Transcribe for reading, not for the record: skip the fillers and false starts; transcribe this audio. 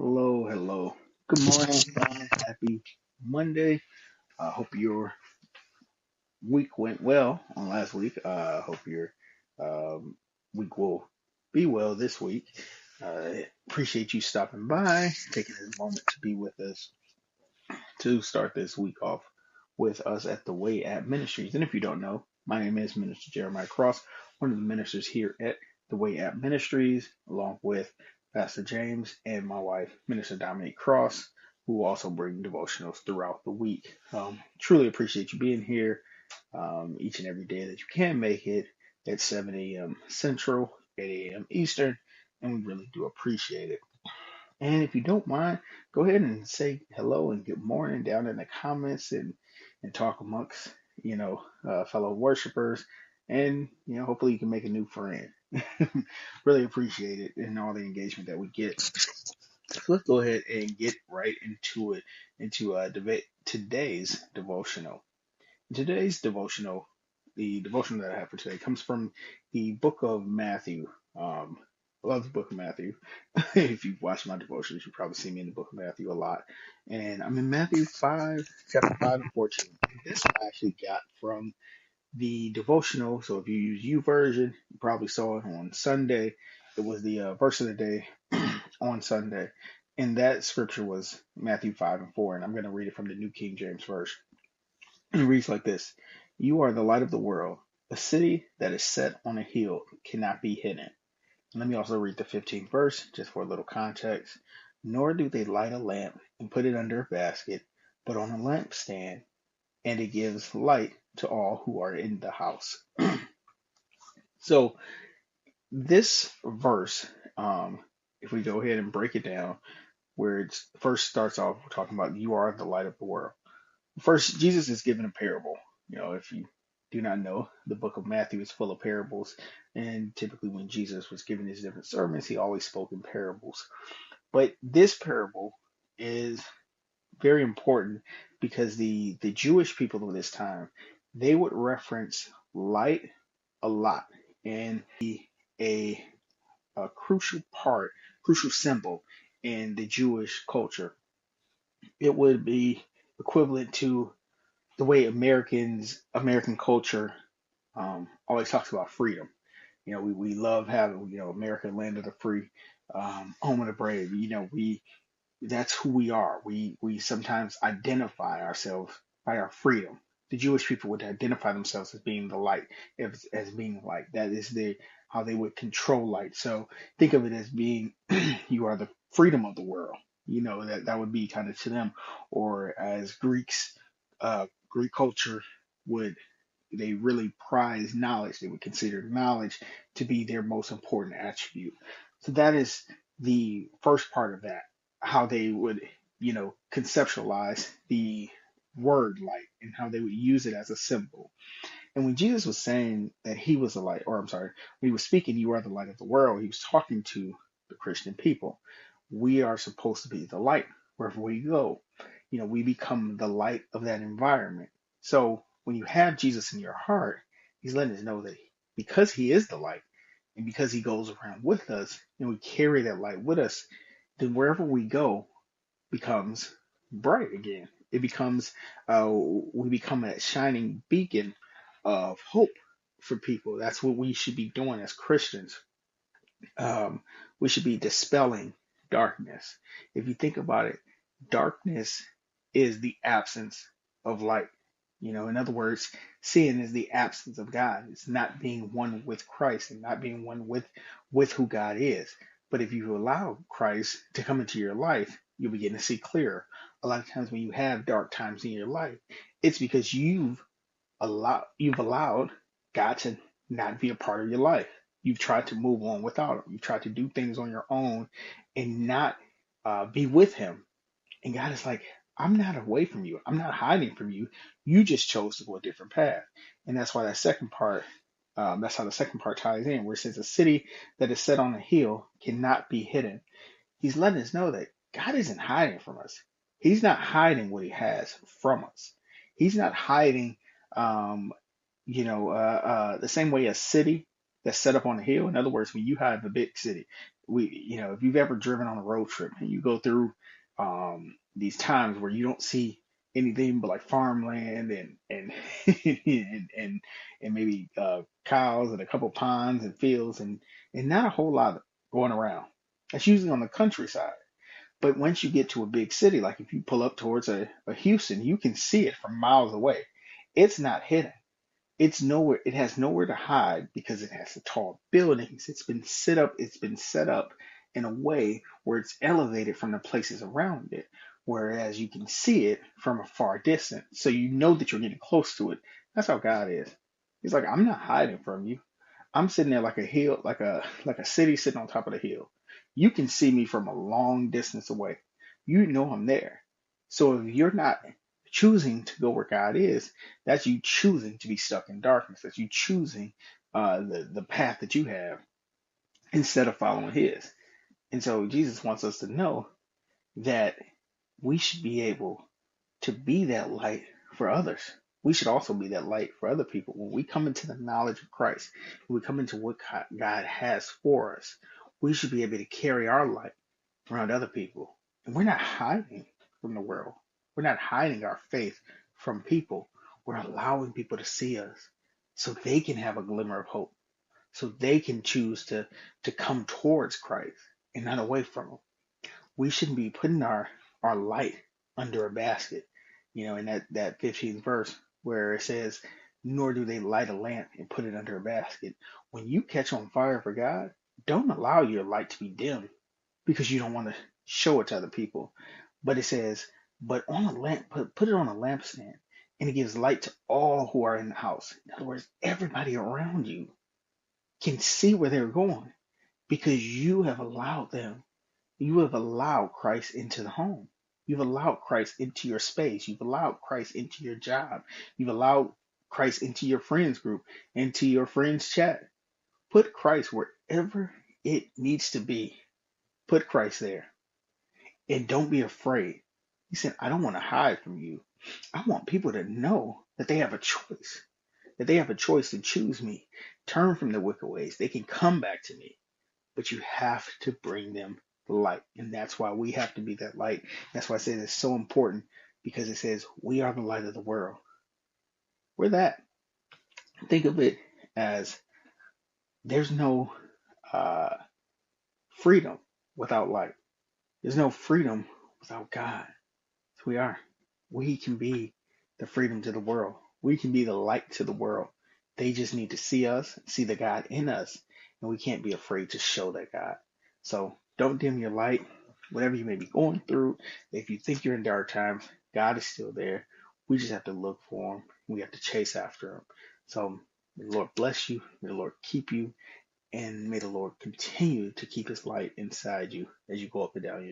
Hello, hello. Good morning, guys. Happy Monday. I hope your week went well on last week. Hope your um, week will be well this week. Appreciate you stopping by, taking this moment to be with us to start this week off with us at the Way App Ministries. And if you don't know, my name is Minister Jeremiah Cross, one of the ministers here at the Way App Ministries, along with Pastor James and my wife, Minister Dominique Cross, who also bring devotionals throughout the week. Truly appreciate you being here each and every day that you can make it at 7 a.m. Central, 8 a.m. Eastern, and we really do appreciate it. And if you don't mind, go ahead and say hello and good morning down in the comments and talk amongst, fellow worshipers. And, hopefully you can make a new friend. Really appreciate it and all the engagement that we get. So let's go ahead and get right into it, into debate today's devotional. Today's devotional, the devotional that I have for today, comes from the book of Matthew. I love the book of Matthew. If you've watched my devotions, you've probably seen me in the book of Matthew a lot. And I'm in Matthew 5, chapter 5 and 14. This I actually got from the devotional. So if you use YouVersion, you probably saw it on Sunday. It was the verse of the day on Sunday. And that scripture was Matthew 5 and 4. And I'm going to read it from the New King James Version. It reads like this: You are the light of the world. A city that is set on a hill cannot be hidden. Let me also read the 15th verse, just for a little context. Nor do they light a lamp and put it under a basket, but on a lampstand, and it gives light to all who are in the house. So this verse, if we go ahead and break it down, where it first starts off talking about you are the light of the world. First, Jesus is given a parable. If you do not know, the book of Matthew is full of parables. And typically, when Jesus was giving his different sermons, he always spoke in parables. But this parable is very important because the Jewish people of this time, they would reference light a lot and be a crucial symbol in the Jewish culture. It would be equivalent to the way American culture always talks about freedom. We love having, America, land of the free, home of the brave. That's who we are. We sometimes identify ourselves by our freedom. The Jewish people would identify themselves as being the light, as being light. That is how they would control light. So think of it as being you are the freedom of the world. That would be kind of to them, or as Greek culture would, they really prize knowledge. They would consider knowledge to be their most important attribute. So that is the first part of that, how they would, conceptualize the word light and how they would use it as a symbol. And when Jesus was saying that he was the light, or I'm sorry, when he was speaking, you are the light of the world, he was talking to the Christian people. We are supposed to be the light wherever we go. We become the light of that environment. So when you have Jesus in your heart, he's letting us know that because he is the light and because he goes around with us and we carry that light with us, then wherever we go becomes bright again. It becomes, we become a shining beacon of hope for people. That's what we should be doing as Christians. We should be dispelling darkness. If you think about it, darkness is the absence of light. In other words, sin is the absence of God. It's not being one with Christ and not being one with who God is. But if you allow Christ to come into your life, you'll begin to see clearer. A lot of times when you have dark times in your life, it's because you've allowed God to not be a part of your life. You've tried to move on without him. You've tried to do things on your own and not be with him. And God is like, I'm not away from you. I'm not hiding from you. You just chose to go a different path. And that's why that's how the second part ties in, where it says a city that is set on a hill cannot be hidden. He's letting us know that God isn't hiding from us. He's not hiding what he has from us. He's not hiding, the same way a city. that's set up on a hill. In other words, when you have a big city, if you've ever driven on a road trip and you go through these times where you don't see anything but like farmland and and maybe cows and a couple ponds and fields and not a whole lot going around. That's usually on the countryside. But once you get to a big city, like if you pull up towards a Houston, you can see it from miles away. It's not hidden. It's nowhere, it has nowhere to hide because it has the tall buildings. It's been set up in a way where it's elevated from the places around it. Whereas you can see it from a far distance. So you know that you're getting close to it. That's how God is. He's like, I'm not hiding from you. I'm sitting there like a hill, like a city sitting on top of the hill. You can see me from a long distance away. You know I'm there. So if you're not choosing to go where God is, that's you choosing to be stuck in darkness. That's you choosing the path that you have instead of following His. And so Jesus wants us to know that we should be able to be that light for others. We should also be that light for other people. When we come into the knowledge of Christ, when we come into what God has for us, we should be able to carry our light around other people. And we're not hiding from the world. We're not hiding our faith from people. We're allowing people to see us so they can have a glimmer of hope, so they can choose to come towards Christ and not away from Him. We shouldn't be putting our light under a basket, in that 15th verse where it says, nor do they light a lamp and put it under a basket. When you catch on fire for God, don't allow your light to be dim because you don't want to show it to other people. But it says, but on a lamp, put it on a lampstand, and it gives light to all who are in the house. In other words, everybody around you can see where they're going because you have allowed Christ into the home. You've allowed Christ into your space. You've allowed Christ into your job. You've allowed Christ into your friends group, into your friends chat. Put Christ wherever it needs to be. Put Christ there. And don't be afraid. He said, I don't want to hide from you. I want people to know that they have a choice, that they have a choice to choose me, turn from their wicked ways. They can come back to me, but you have to bring them the light. And that's why we have to be that light. That's why I say it's so important because it says we are the light of the world. We're that. Think of it as there's no uh, freedom without light. There's no freedom without God. So we are. We can be the freedom to the world. We can be the light to the world. They just need to see us, see the God in us, and we can't be afraid to show that God. So don't dim your light, whatever you may be going through. If you think you're in dark times, God is still there. We just have to look for Him. We have to chase after Him. So may the Lord bless you. May the Lord keep you. And may the Lord continue to keep His light inside you as you go up and down your